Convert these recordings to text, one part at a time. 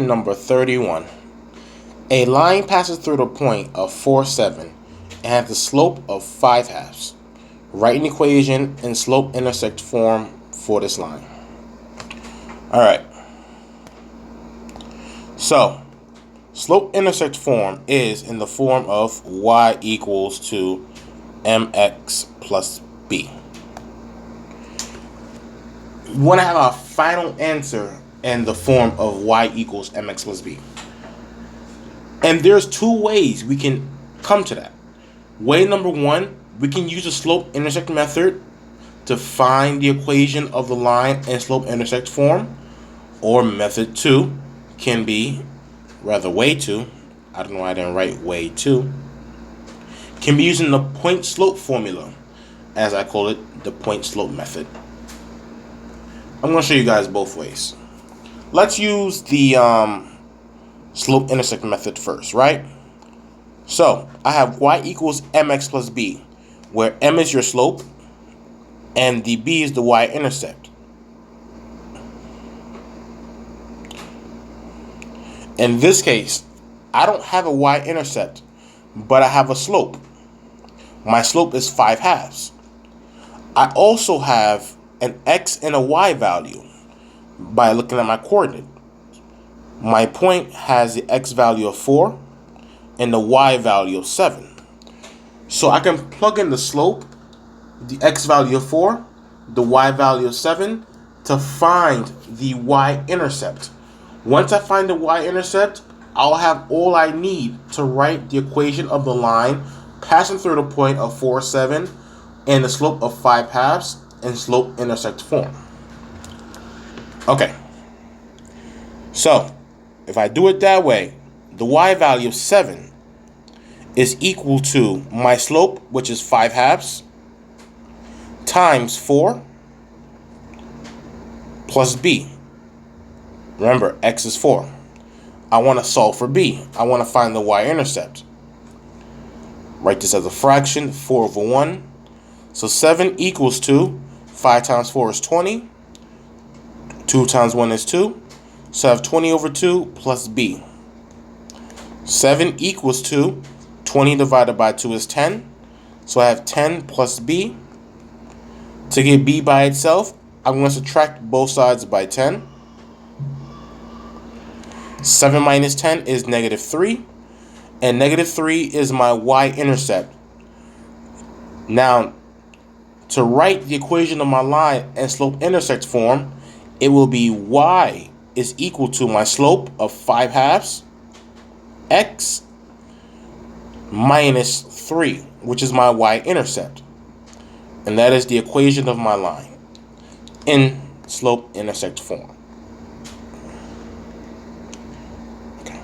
Number 31. A line passes through the point of 4, 7 and has the slope of 5 halves. Write an equation in slope-intersect form for this line. Alright. So, slope-intersect form is in the form of y equals to mx plus b. We want to have our final answer in the form of y equals mx plus b. And there's two ways we can come to that. Way number one, we can use the slope-intersect method to find the equation of the line in slope-intersect form. Or method two can be, way two, I don't know why I didn't write way two, can be using the point slope formula, as I call it, the point slope method. I'm going to show you guys both ways. Let's use the slope-intersect method first, right? So, I have y equals mx plus b, where m is your slope, and the b is the y-intercept. In this case, I don't have a y-intercept, but I have a slope. My slope is 5 halves. I also have an x and a y value by looking at my coordinate. My point has the x value of 4 and the y value of 7. So I can plug in the slope, the x value of 4, the y value of 7, to find the y-intercept. Once I find the y-intercept, I'll have all I need to write the equation of the line passing through the point of 4, 7 and the slope of 5 halves in slope-intersect form. Okay. So, if I do it that way, the y value of 7 is equal to my slope, which is 5 halves, times 4 plus b. Remember, x is 4. I want to solve for b. I want to find the y-intercept. Write this as a fraction, 4 over 1. So 7 equals to 5 times 4 is 20. 2 times 1 is 2. So I have 20 over 2 plus b. 7 equals to 20 divided by 2 is 10. So I have 10 plus b. To get b by itself, I'm going to subtract both sides by 10. 7 minus 10 is negative 3. And negative 3 is my y-intercept. Now, to write the equation of my line in slope-intersect form, it will be y is equal to my slope of 5 halves, x minus 3, which is my y-intercept. And that is the equation of my line in slope-intersect form. Okay.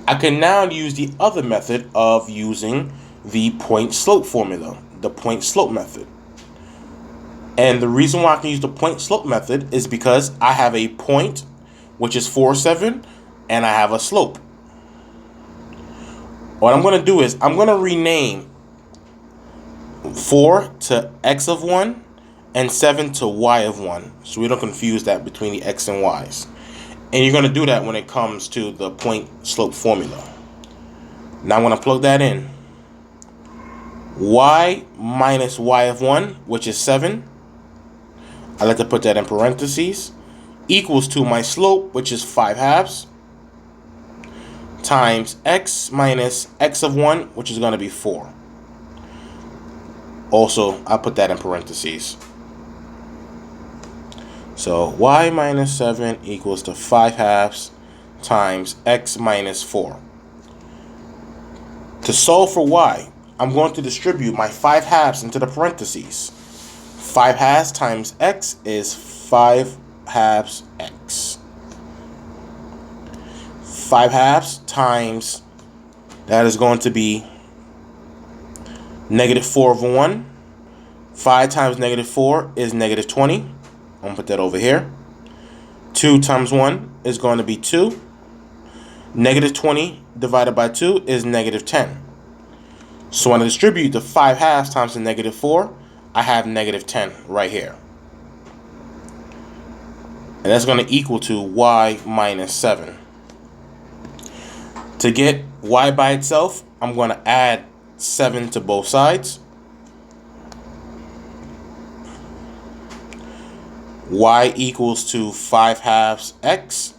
I can now use the other method of using the point slope formula, the point slope method. And the reason why I can use the point slope method is because I have a point, which is 4, 7, and I have a slope. What I'm going to do is I'm going to rename 4 to x of 1 and 7 to y of 1, so we don't confuse that between the x and y's. And you're going to do that when it comes to the point slope formula. Now I'm going to plug that in. Y minus y of 1, which is 7. I like to put that in parentheses, equals to my slope, which is 5 halves, times x minus x of 1, which is going to be 4. Also, I put that in parentheses. So y minus 7 equals to 5 halves times x minus 4. To solve for y, I'm going to distribute my 5 halves into the parentheses. 5 halves times x is 5 halves x. 5 halves times, that is going to be negative 4 over 1. 5 times negative 4 is negative 20. I'm going to put that over here. 2 times 1 is going to be 2. Negative 20 divided by 2 is negative 10. So when I distribute the 5 halves times the negative 4, I have negative 10 right here. And that's going to equal to y minus 7. To get y by itself, I'm going to add 7 to both sides. Y equals to 5 halves x.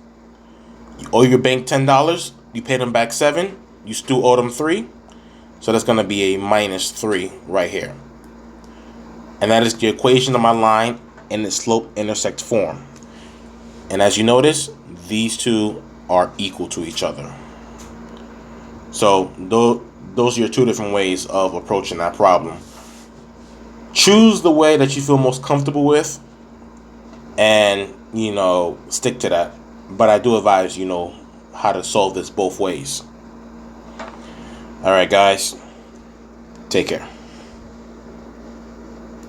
You owe your bank $10. You paid them back 7. You still owe them 3. So that's going to be a minus 3 right here. And that is the equation of my line in its slope-intersect form. And as you notice, these two are equal to each other. So those are your two different ways of approaching that problem. Choose the way that you feel most comfortable with, and stick to that. But I do advise how to solve this both ways. All right, guys, take care.